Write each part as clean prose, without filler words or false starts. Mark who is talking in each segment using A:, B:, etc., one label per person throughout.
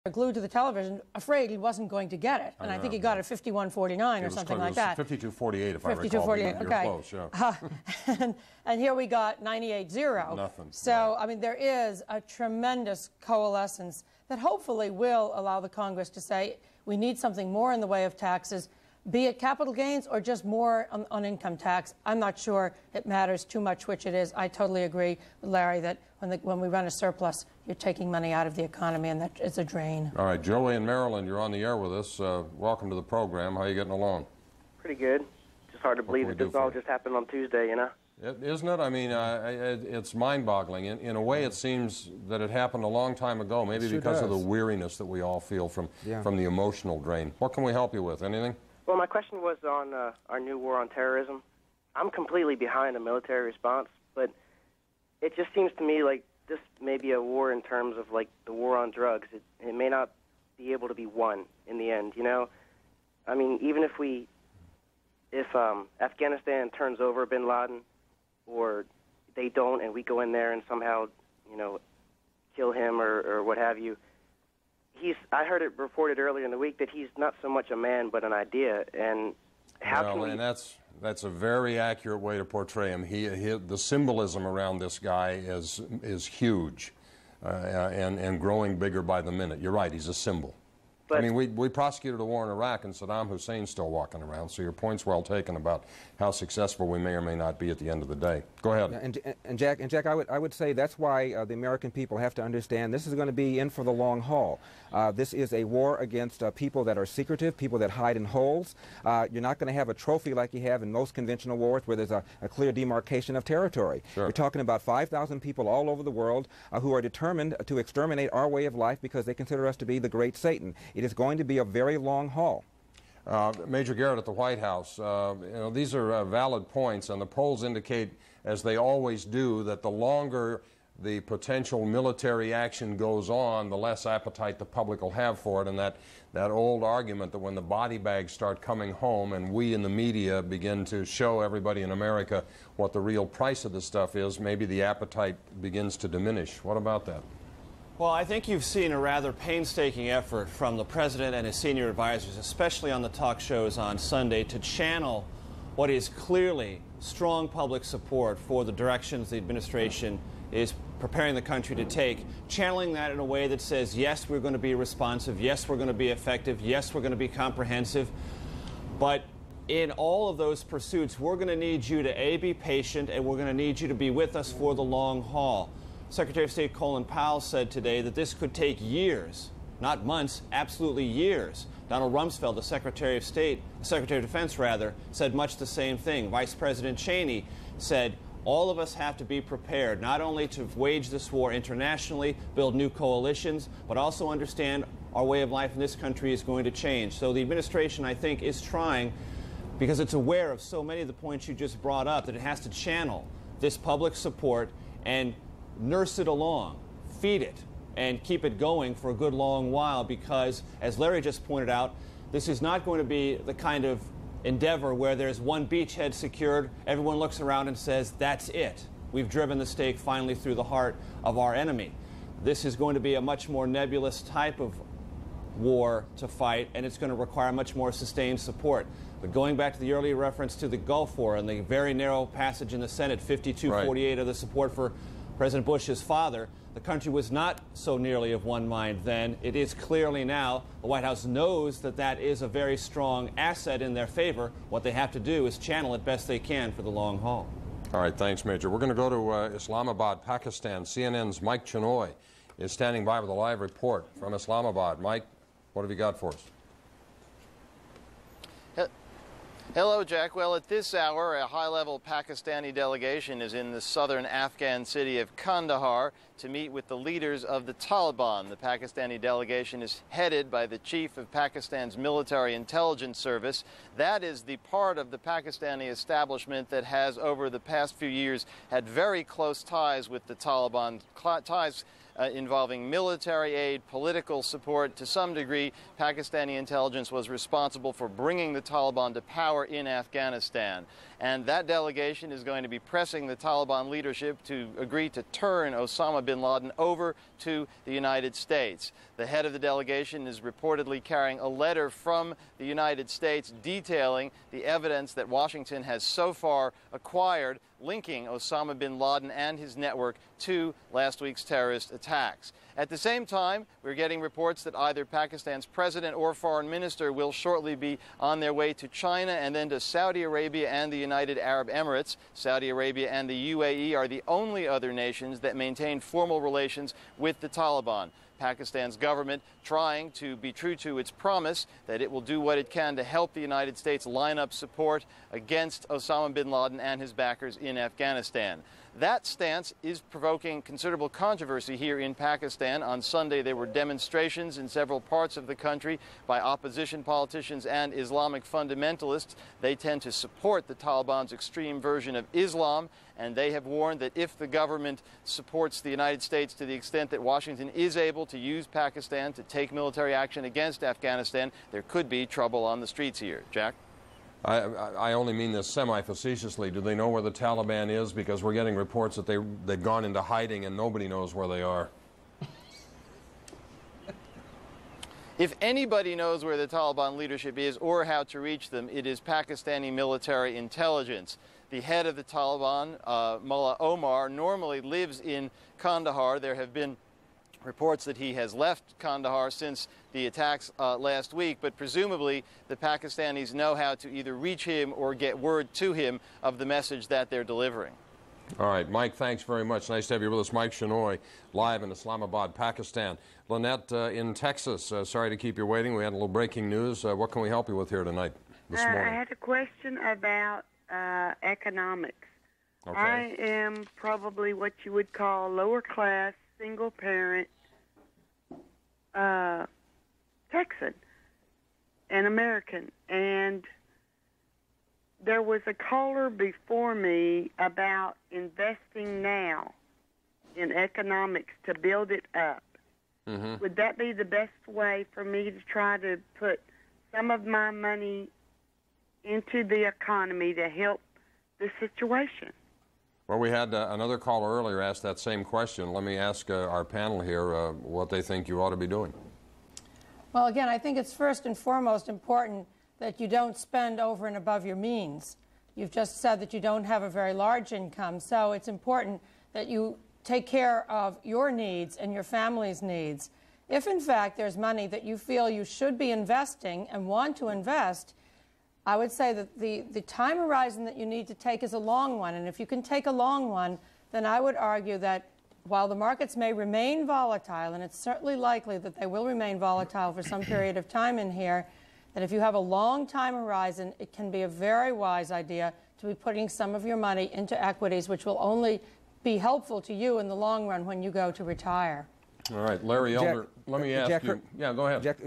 A: glued to the television, afraid he wasn't going to get it. And I think he got it 51-49 or something like that.
B: 52-48, if I recall.
A: 52-48, okay.
B: You're close, yeah.
A: And here we got 98-0.
B: Nothing.
A: So, I mean, there is a tremendous coalescence that hopefully will allow the Congress to say, we need something more in the way of taxes, be it capital gains or just more on income tax. I'm not sure it matters too much which it is. I totally agree with Larry that when we run a surplus, you're taking money out of the economy, and that is a drain.
B: All right, Joey in Maryland, you're on the air with us. Welcome to the program. How are you getting along?
C: Pretty good. Just hard to believe that this all just happened on Tuesday, you know?
B: Isn't it? I mean, it's mind-boggling. In a way, it seems that it happened a long time ago, maybe because of the weariness that we all feel from the emotional drain. What can we help you with? Anything?
C: Well, my question was on our new war on terrorism. I'm completely behind a military response, but it just seems to me like this may be a war in terms of like the war on drugs. It may not be able to be won in the end, you know? I mean, even if Afghanistan turns over bin Laden, or they don't and we go in there and somehow, you know, kill him or what have you, I heard it reported earlier in the week that he's not so much a man but an idea. And how can we... And
B: that's a very accurate way to portray him. The symbolism around this guy is huge and growing bigger by the minute. You're right, he's a symbol. But, I mean, we prosecuted a war in Iraq, and Saddam Hussein's still walking around, so your point's well taken about how successful we may or may not be at the end of the day. Go ahead.
D: Yeah, and Jack, I would say that's why the American people have to understand this is going to be in for the long haul. This is a war against people that are secretive, people that hide in holes. You're not going to have a trophy like you have in most conventional wars where there's a clear demarcation of territory.
B: Sure.
D: You're talking about 5,000 people all over the world who are determined to exterminate our way of life because they consider us to be the great Satan. It is going to be a very long haul.
B: Major Garrett at the White House, you know, these are valid points, and the polls indicate, as they always do, that the longer the potential military action goes on, the less appetite the public will have for it, and that old argument that when the body bags start coming home and we in the media begin to show everybody in America what the real price of the stuff is, maybe the appetite begins to diminish. What about that?
E: Well, I think you've seen a rather painstaking effort from the president and his senior advisors, especially on the talk shows on Sunday, to channel what is clearly strong public support for the directions the administration is preparing the country to take, channeling that in a way that says, yes, we're going to be responsive, yes, we're going to be effective, yes, we're going to be comprehensive, but in all of those pursuits, we're going to need you to, A, be patient, and we're going to need you to be with us for the long haul. Secretary of State Colin Powell said today that this could take years, not months, absolutely years. Donald Rumsfeld, the Secretary of State, Secretary of Defense rather, said much the same thing. Vice President Cheney said all of us have to be prepared not only to wage this war internationally, build new coalitions, but also understand our way of life in this country is going to change. So the administration, I think, is trying, because it's aware of so many of the points you just brought up, that it has to channel this public support and nurse it along, feed it, and keep it going for a good long while, because, as Larry just pointed out, this is not going to be the kind of endeavor where there's one beachhead secured, everyone looks around and says, that's it. We've driven the stake finally through the heart of our enemy. This is going to be a much more nebulous type of war to fight, and it's going to require much more sustained support. But going back to the earlier reference to the Gulf War and the very narrow passage in the Senate, 52-48 of the support for President Bush's father, the country was not so nearly of one mind then. It is clearly now. The White House knows that that is a very strong asset in their favor. What they have to do is channel it best they can for the long haul.
B: All right, thanks, Major. We're going to go to Islamabad, Pakistan. CNN's Mike Chinoy is standing by with a live report from Islamabad. Mike, what have you got for us?
F: Hello, Jack. Well, at this hour, a high-level Pakistani delegation is in the southern Afghan city of Kandahar to meet with the leaders of the Taliban. The Pakistani delegation is headed by the chief of Pakistan's military intelligence service. That is the part of the Pakistani establishment that has, over the past few years, had very close ties with the Taliban, ties involving military aid, political support. To some degree, Pakistani intelligence was responsible for bringing the Taliban to power in Afghanistan. And that delegation is going to be pressing the Taliban leadership to agree to turn Osama bin Laden over to the United States. The head of the delegation is reportedly carrying a letter from the United States detailing the evidence that Washington has so far acquired linking Osama bin Laden and his network to last week's terrorist attacks. At the same time, we're getting reports that either Pakistan's president or foreign minister will shortly be on their way to China and then to Saudi Arabia and the United Arab Emirates. Saudi Arabia and the UAE are the only other nations that maintain formal relations with the Taliban. Pakistan's government trying to be true to its promise that it will do what it can to help the United States line up support against Osama bin Laden and his backers in Afghanistan. That stance is provoking considerable controversy here in Pakistan. On Sunday, there were demonstrations in several parts of the country by opposition politicians and Islamic fundamentalists. They tend to support the Taliban's extreme version of Islam, and they have warned that if the government supports the United States to the extent that Washington is able to use Pakistan to take military action against Afghanistan, there could be trouble on the streets here. Jack?
B: I only mean this semi-facetiously. Do they know where the Taliban is? Because we're getting reports that they've gone into hiding and nobody knows where they are.
F: If anybody knows where the Taliban leadership is or how to reach them, it is Pakistani military intelligence. The head of the Taliban, Mullah Omar, normally lives in Kandahar. There have been reports that he has left Kandahar since the attacks last week, but presumably the Pakistanis know how to either reach him or get word to him of the message that they're delivering.
B: All right, Mike, thanks very much. Nice to have you with us. Mike Shenoy, live in Islamabad, Pakistan. Lynette in Texas, sorry to keep you waiting. We had a little breaking news. What can we help you with here tonight, this morning?
G: I had a question about economics.
B: Okay.
G: I am probably what you would call lower class, single parent, Texan, an American, and there was a caller before me about investing now in economics to build it up.
B: Mm-hmm.
G: Would that be the best way for me to try to put some of my money into the economy to help the situation?
B: Well, we had another caller earlier ask that same question. Let me ask our panel here what they think you ought to be doing.
A: Well, again, I think it's first and foremost important that you don't spend over and above your means. You've just said that you don't have a very large income, so it's important that you take care of your needs and your family's needs. If, in fact, there's money that you feel you should be investing and want to invest, I would say that the time horizon that you need to take is a long one. And if you can take a long one, then I would argue that while the markets may remain volatile, and it's certainly likely that they will remain volatile for some period of time in here, that if you have a long time horizon, it can be a very wise idea to be putting some of your money into equities, which will only be helpful to you in the long run when you go to retire.
B: All right, Larry Elder, let me ask you. Yeah, go ahead.
D: Jack,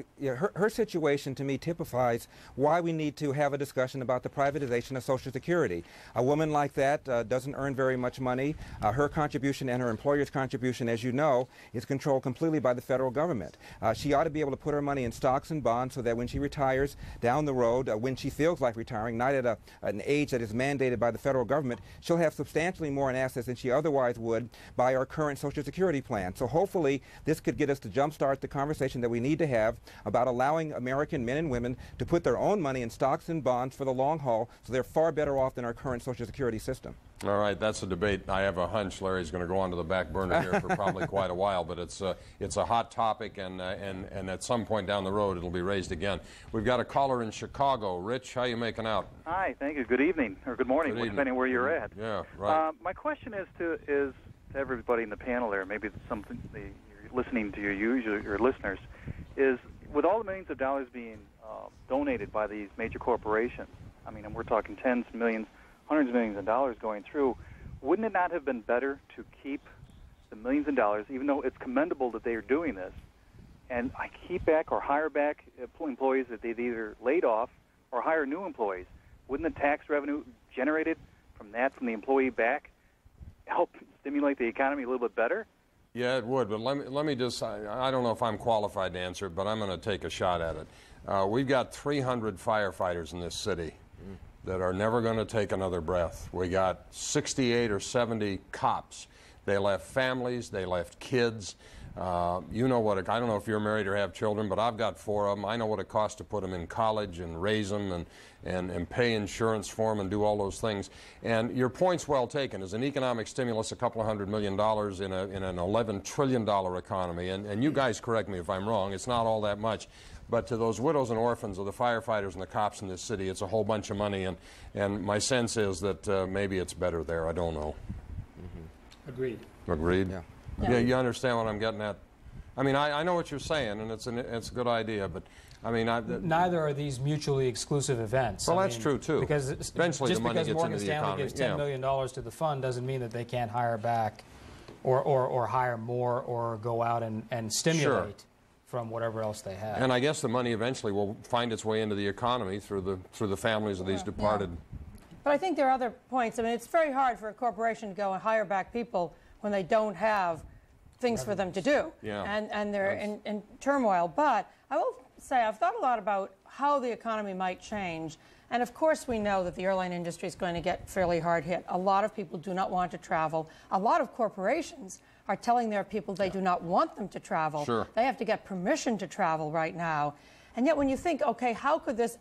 D: her situation to me typifies why we need to have a discussion about the privatization of Social Security. A woman like that doesn't earn very much money. Her contribution and her employer's contribution, as you know, is controlled completely by the federal government. She ought to be able to put her money in stocks and bonds so that when she retires down the road, when she feels like retiring, not at an age that is mandated by the federal government, she'll have substantially more in assets than she otherwise would by our current Social Security plan. So hopefully this could get us to jumpstart the conversation that we need to have about allowing American men and women to put their own money in stocks and bonds for the long haul, so they're far better off than our current Social Security system.
B: All right, that's a debate. I have a hunch Larry's going to go onto the back burner here for probably quite a while, but it's a hot topic, and at some point down the road it'll be raised again. We've got a caller in Chicago. Rich, how you making out?
H: Hi, thank you. Good evening, or good morning, depending where you're at.
B: Yeah, right.
H: My question is to everybody in the panel there, maybe something you're listening to your listeners, is with all the millions of dollars being donated by these major corporations, I mean, and we're talking tens of millions, hundreds of millions of dollars going through, wouldn't it not have been better to keep the millions of dollars, even though it's commendable that they are doing this, and keep back or hire back employees that they've either laid off or hire new employees? Wouldn't the tax revenue generated from the employee back help stimulate the economy a little bit better?
B: Yeah, it would, but let me just, I don't know if I'm qualified to answer it, but I'm going to take a shot at it. We've got 300 firefighters in this city that are never going to take another breath. We got 68 or 70 cops. They left families, they left kids. You know what, I don't know if you're married or have children, but I've got 4 of them. I know what it costs to put them in college and raise them and pay insurance for them and do all those things. And your point's well taken. As an economic stimulus, a couple of $100 million in an $11 trillion economy, and you guys correct me if I'm wrong, it's not all that much. But to those widows and orphans of the firefighters and the cops in this city, it's a whole bunch of money, and my sense is that maybe it's better there. I don't know.
I: Agreed.
B: Agreed?
D: Yeah.
B: Yeah, you understand what I'm getting at? I mean, I know what you're saying, and it's a good idea, but I mean,
I: neither are these mutually exclusive events.
B: Well, that's true too.
I: Because
B: eventually
I: just
B: the money
I: because
B: gets
I: Morgan
B: into the
I: Stanley
B: economy.
I: gives $10 million to the fund doesn't mean that they can't hire back, or hire more, or go out and stimulate from whatever else they have.
B: And I guess the money eventually will find its way into the economy through the families of these departed.
A: But I think there are other points. I mean, it's very hard for a corporation to go and hire back people when they don't have things for them to do, and they're in turmoil. But I will say I've thought a lot about how the economy might change. And of course we know that the airline industry is going to get fairly hard hit. A lot of people do not want to travel. A lot of corporations are telling their people they do not want them to travel.
B: Sure.
A: They have to get permission to travel right now. And yet when you think, okay, how could this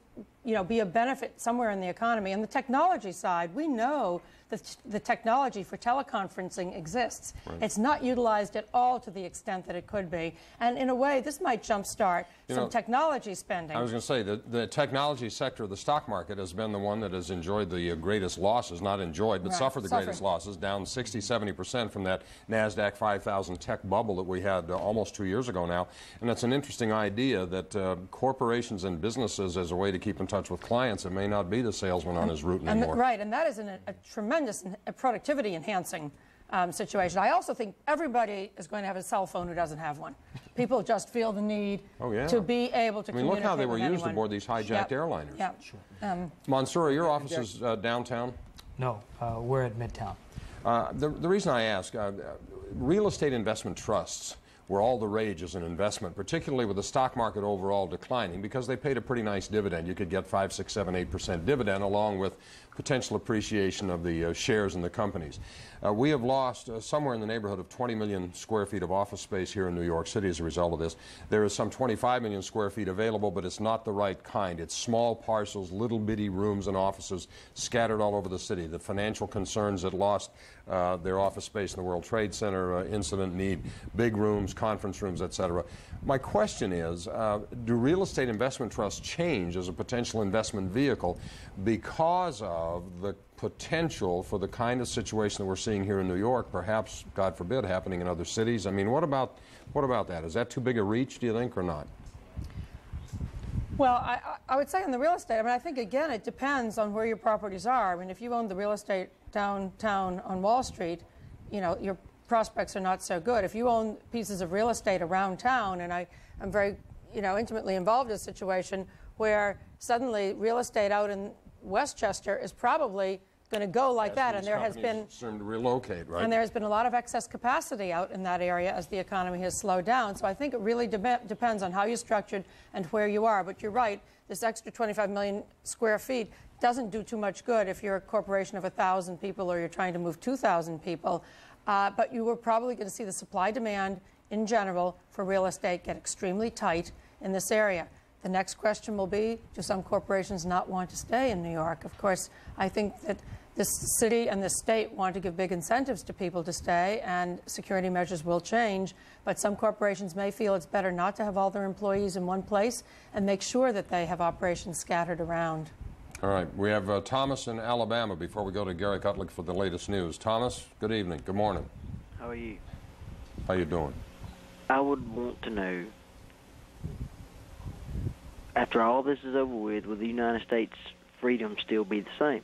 A: be a benefit somewhere in the economy? On the technology side, we know that the technology for teleconferencing exists.
B: Right.
A: It's not utilized at all to the extent that it could be. And in a way, this might jumpstart some technology spending.
B: I was going to say, the technology sector of the stock market has been the one that has enjoyed the greatest losses, not enjoyed, but suffered the greatest losses, down 60–70% from that NASDAQ 5,000 tech bubble that we had almost 2 years ago now. And it's an interesting idea that corporations and businesses, as a way to keep in touch with clients, it may not be the salesman on his route anymore.
A: Right, and that is a tremendous productivity enhancing situation. I also think everybody is going to have a cell phone who doesn't have one. People just feel the need to be able to communicate with anyone.
B: Look how they were used aboard these hijacked airliners.
A: Yeah. Sure.
B: Mansour, your office is downtown?
I: No, we're at Midtown.
B: The reason I ask, real estate investment trusts were all the rage as an investment, particularly with the stock market overall declining, because they paid a pretty nice dividend. You could get 5, 6, 7, 8% dividend along with potential appreciation of the shares in the companies. We have lost somewhere in the neighborhood of 20 million square feet of office space here in New York City as a result of this. There is some 25 million square feet available, but it's not the right kind. It's small parcels, little bitty rooms and offices scattered all over the city. The financial concerns that lost their office space in the World Trade Center incident need big rooms, conference rooms, etc. My question is, do real estate investment trusts change as a potential investment vehicle because of the potential for the kind of situation that we're seeing here in New York, perhaps, God forbid, happening in other cities? I mean, what about that? Is that too big a reach, do you think, or not?
A: Well, I would say on the real estate, I mean, I think, again, it depends on where your properties are. I mean, if you own the real estate downtown on Wall Street, your prospects are not so good. If you own pieces of real estate around town, and I'm very, intimately involved in a situation where suddenly real estate out in Westchester is probably going to go like that, and there has been
B: to relocate, right?
A: And there has been a lot of excess capacity out in that area as the economy has slowed down. So I think it really depends on how you're structured and where you are. But you're right, this extra 25 million square feet doesn't do too much good if you're a corporation of 1,000 people or you're trying to move 2,000 people. But you were probably going to see the supply-demand in general for real estate get extremely tight in this area. The next question will be, do some corporations not want to stay in New York? Of course, I think that this city and this state want to give big incentives to people to stay, and security measures will change. But some corporations may feel it's better not to have all their employees in one place and make sure that they have operations scattered around.
B: All right. We have Thomas in Alabama before we go to Gary Kutlick for the latest news. Thomas, good evening. Good morning.
J: How are you?
B: How you doing?
J: I would want to know, after all this is over with, will the United States freedom still be the same?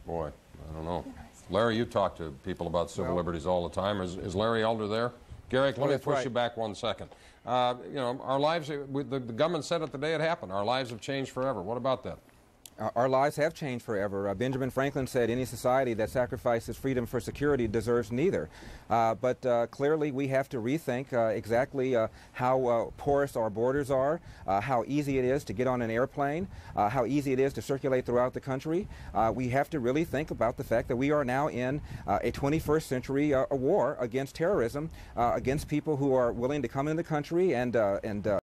B: Boy, I don't know. Larry, you talk to people about civil liberties all the time. Is Larry Elder there? Gary, let me push you back 1 second. Our lives, the government said it the day it happened. Our lives have changed forever. What about that?
D: Our lives have changed forever. Benjamin Franklin said any society that sacrifices freedom for security deserves neither. But clearly we have to rethink exactly how porous our borders are, how easy it is to get on an airplane, how easy it is to circulate throughout the country. We have to really think about the fact that we are now in a 21st century war against terrorism, against people who are willing to come in the country and